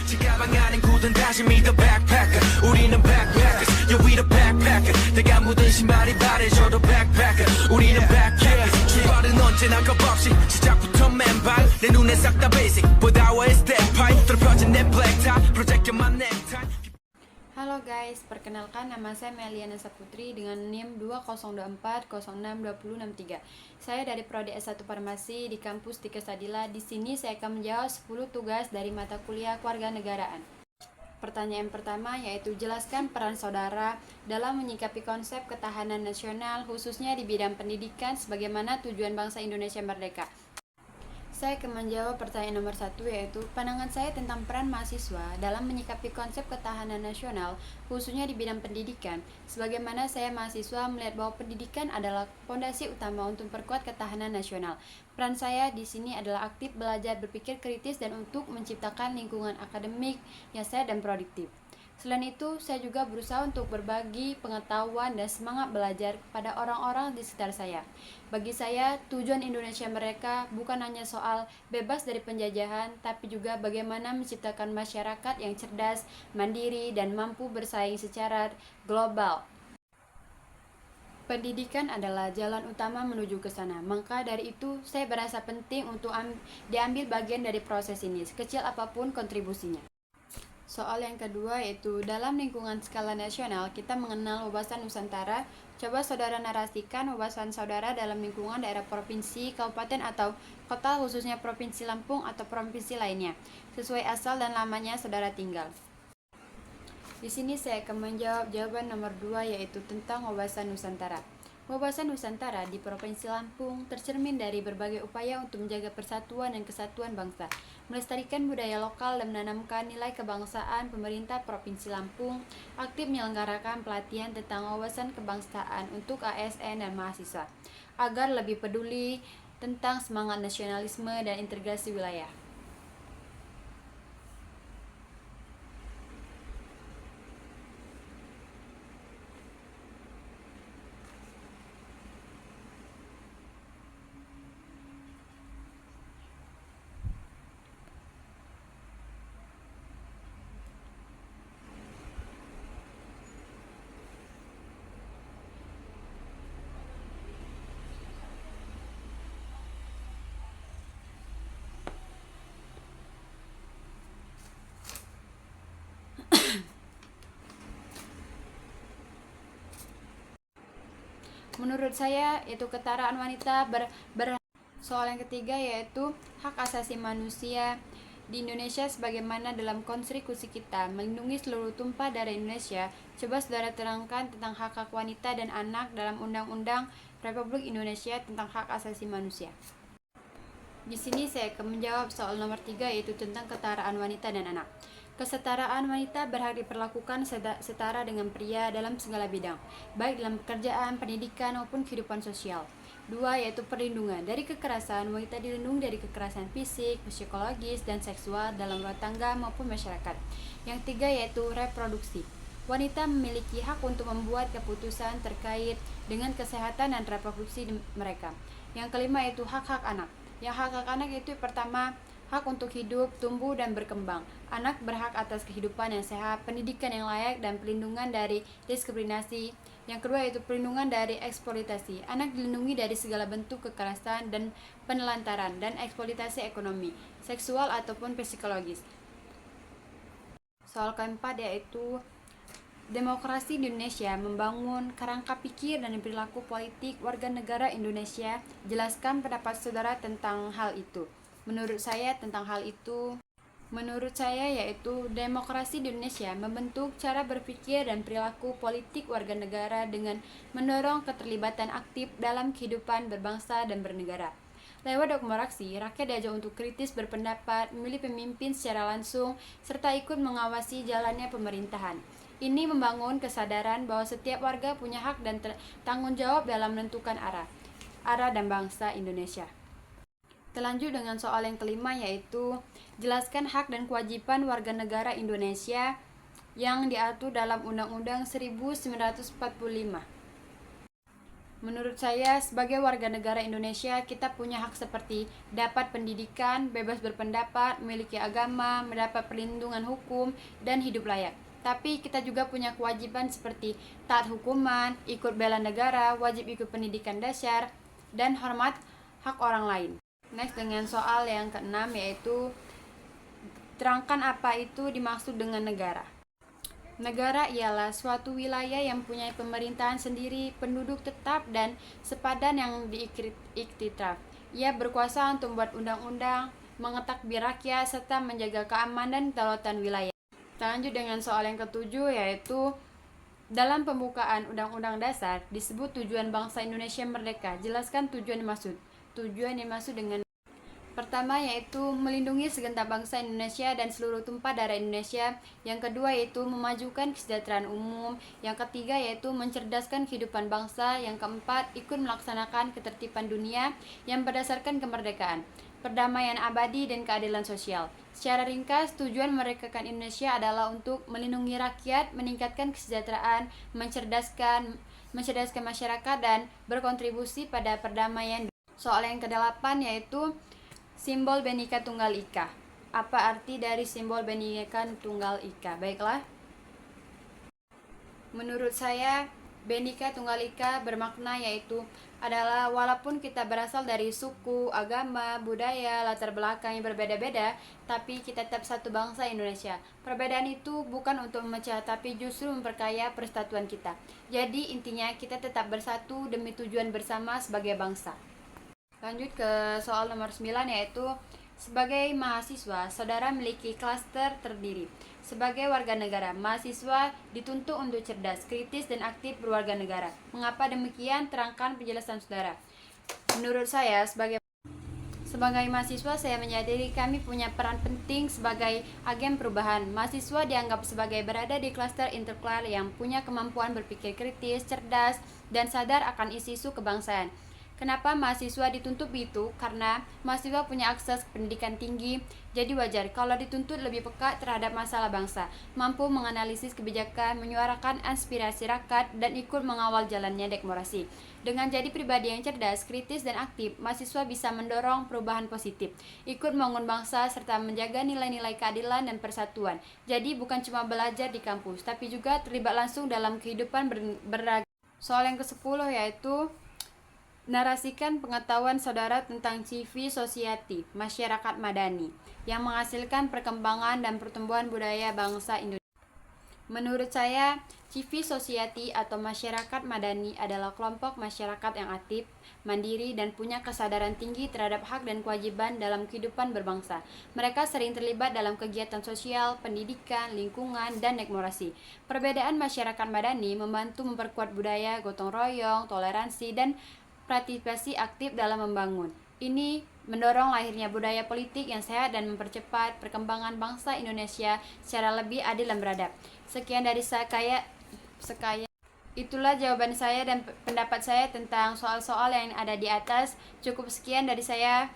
지가방 안엔 굳은 다짐이 the backpacker 우리는 backpackers yeah we the backpacker 내가 묻은 신발이 바래져도 backpacker 우리는 backpackers 출발은 언제나 겁없이 시작부터 맨발 내 눈에 싹 다 basic 보다와의 step pipe 펴진 내 black tie 프로젝트만 necktie. Halo guys, perkenalkan nama saya Meliana Saputri dengan NIM 2024062063. Saya dari Prodi S1 Farmasi di kampus Tika Sadila. Di sini saya akan menjawab 10 tugas dari mata kuliah Kewarganegaraan. Pertanyaan pertama yaitu jelaskan peran saudara dalam menyikapi konsep ketahanan nasional khususnya di bidang pendidikan sebagaimana tujuan bangsa Indonesia merdeka. Saya akan menjawab pertanyaan nomor 1 yaitu pandangan saya tentang peran mahasiswa dalam menyikapi konsep ketahanan nasional khususnya di bidang pendidikan. Sebagaimana saya mahasiswa melihat bahwa pendidikan adalah fondasi utama untuk memperkuat ketahanan nasional. Peran saya di sini adalah aktif belajar berpikir kritis dan untuk menciptakan lingkungan akademik yang sehat dan produktif. Selain itu, saya juga berusaha untuk berbagi pengetahuan dan semangat belajar kepada orang-orang di sekitar saya. Bagi saya, tujuan Indonesia mereka bukan hanya soal bebas dari penjajahan, tapi juga bagaimana menciptakan masyarakat yang cerdas, mandiri, dan mampu bersaing secara global. Pendidikan adalah jalan utama menuju ke sana. Maka dari itu, saya merasa penting untuk diambil bagian dari proses ini, sekecil apapun kontribusinya. Soal yang kedua yaitu dalam lingkungan skala nasional kita mengenal wawasan Nusantara. Coba saudara narasikan wawasan saudara dalam lingkungan daerah provinsi, kabupaten atau kota khususnya provinsi Lampung atau provinsi lainnya sesuai asal dan lamanya saudara tinggal. Di sini saya akan menjawab jawaban nomor 2 yaitu tentang wawasan Nusantara. Wawasan Nusantara di Provinsi Lampung tercermin dari berbagai upaya untuk menjaga persatuan dan kesatuan bangsa, melestarikan budaya lokal dan menanamkan nilai kebangsaan. Pemerintah Provinsi Lampung aktif menyelenggarakan pelatihan tentang wawasan kebangsaan untuk ASN dan mahasiswa, agar lebih peduli tentang semangat nasionalisme dan integrasi wilayah. Menurut saya itu kesetaraan wanita Soal yang ketiga yaitu hak asasi manusia di Indonesia sebagaimana dalam konstitusi kita melindungi seluruh tumpah darah Indonesia. Coba saudara terangkan tentang hak-hak wanita dan anak dalam Undang-Undang Republik Indonesia tentang hak asasi manusia. Di sini saya akan menjawab soal nomor 3 yaitu tentang kesetaraan wanita dan anak. Kesetaraan wanita berhak diperlakukan setara dengan pria dalam segala bidang, baik dalam pekerjaan, pendidikan, maupun kehidupan sosial. 2 yaitu perlindungan dari kekerasan. Wanita dilindungi dari kekerasan fisik, psikologis, dan seksual dalam rumah tangga maupun masyarakat. Yang 3 yaitu reproduksi. Wanita memiliki hak untuk membuat keputusan terkait dengan kesehatan dan reproduksi mereka. Yang kelima yaitu hak-hak anak. Yang hak-hak anak itu pertama, hak untuk hidup, tumbuh, dan berkembang. Anak berhak atas kehidupan yang sehat, pendidikan yang layak, dan perlindungan dari diskriminasi. Yang kedua yaitu perlindungan dari eksploitasi. Anak dilindungi dari segala bentuk kekerasan dan penelantaran dan eksploitasi ekonomi, seksual, ataupun psikologis. Soal keempat yaitu demokrasi di Indonesia membangun kerangka pikir dan perilaku politik warga negara Indonesia. Jelaskan pendapat saudara tentang hal itu. Menurut saya yaitu demokrasi di Indonesia membentuk cara berpikir dan perilaku politik warga negara dengan mendorong keterlibatan aktif dalam kehidupan berbangsa dan bernegara. Lewat demokrasi, rakyat diajak untuk kritis berpendapat, memilih pemimpin secara langsung, serta ikut mengawasi jalannya pemerintahan. Ini membangun kesadaran bahwa setiap warga punya hak dan tanggung jawab dalam menentukan arah dan bangsa Indonesia. Terlanjut dengan soal yang kelima yaitu jelaskan hak dan kewajiban warga negara Indonesia yang diatur dalam Undang-Undang 1945. Menurut saya, sebagai warga negara Indonesia, kita punya hak seperti dapat pendidikan, bebas berpendapat, memiliki agama, mendapat perlindungan hukum, dan hidup layak. Tapi kita juga punya kewajiban seperti taat hukuman, ikut bela negara, wajib ikut pendidikan dasar, dan hormat hak orang lain. Next, dengan soal yang keenam, yaitu terangkan apa itu dimaksud dengan negara. Negara ialah suatu wilayah yang punya pemerintahan sendiri, penduduk tetap, dan sepadan yang diiktiraf. Ia berkuasa untuk membuat undang-undang, mengetakbir rakyat, serta menjaga keamanan dan kedaulatan wilayah. Kita lanjut dengan soal yang ketujuh, yaitu dalam pembukaan Undang-Undang Dasar disebut tujuan bangsa Indonesia merdeka. Jelaskan tujuan dimaksud. Tujuan dimaksud dengan pertama yaitu melindungi segenap bangsa Indonesia dan seluruh tumpah darah Indonesia. Yang kedua yaitu memajukan kesejahteraan umum. Yang ketiga yaitu mencerdaskan kehidupan bangsa. Yang keempat ikut melaksanakan ketertiban dunia yang berdasarkan kemerdekaan, perdamaian abadi, dan keadilan sosial. Secara ringkas, tujuan memerdekakan Indonesia adalah untuk melindungi rakyat, meningkatkan kesejahteraan, mencerdaskan masyarakat, dan berkontribusi pada perdamaian. Soal yang ke-8 yaitu simbol Bhinneka Tunggal Ika. Apa arti dari simbol Bhinneka Tunggal Ika? Baiklah. Menurut saya, Bhinneka Tunggal Ika bermakna yaitu adalah walaupun kita berasal dari suku, agama, budaya, latar belakang yang berbeda-beda, tapi kita tetap satu bangsa Indonesia. Perbedaan itu bukan untuk memecah, tapi justru memperkaya persatuan kita. Jadi intinya kita tetap bersatu demi tujuan bersama sebagai bangsa. Lanjut ke soal nomor 9, yaitu sebagai mahasiswa, saudara memiliki klaster terdiri. Sebagai warga negara, mahasiswa dituntut untuk cerdas, kritis, dan aktif berwarga negara. Mengapa demikian? Terangkan penjelasan saudara. Menurut saya, sebagai mahasiswa, saya menyadari kami punya peran penting sebagai agen perubahan. Mahasiswa dianggap sebagai berada di klaster intelektual yang punya kemampuan berpikir kritis, cerdas, dan sadar akan isu-isu kebangsaan. Kenapa mahasiswa dituntut begitu? Karena mahasiswa punya akses pendidikan tinggi, jadi wajar kalau dituntut lebih peka terhadap masalah bangsa, mampu menganalisis kebijakan, menyuarakan aspirasi rakyat, dan ikut mengawal jalannya demokrasi. Dengan jadi pribadi yang cerdas, kritis, dan aktif, mahasiswa bisa mendorong perubahan positif, ikut membangun bangsa, serta menjaga nilai-nilai keadilan dan persatuan. Jadi bukan cuma belajar di kampus, tapi juga terlibat langsung dalam kehidupan beragam. Soal yang ke-10 yaitu narasikan pengetahuan saudara tentang civil society, masyarakat madani, yang menghasilkan perkembangan dan pertumbuhan budaya bangsa Indonesia. Menurut saya, civil society atau masyarakat madani adalah kelompok masyarakat yang aktif, mandiri, dan punya kesadaran tinggi terhadap hak dan kewajiban dalam kehidupan berbangsa. Mereka sering terlibat dalam kegiatan sosial, pendidikan, lingkungan, dan demokrasi. Perbedaan masyarakat madani membantu memperkuat budaya gotong royong, toleransi, dan partisipasi aktif dalam membangun. Ini mendorong lahirnya budaya politik yang sehat dan mempercepat perkembangan bangsa Indonesia secara lebih adil dan beradab. Sekian dari saya. Itulah jawaban saya dan pendapat saya tentang soal-soal yang ada di atas. Cukup sekian dari saya.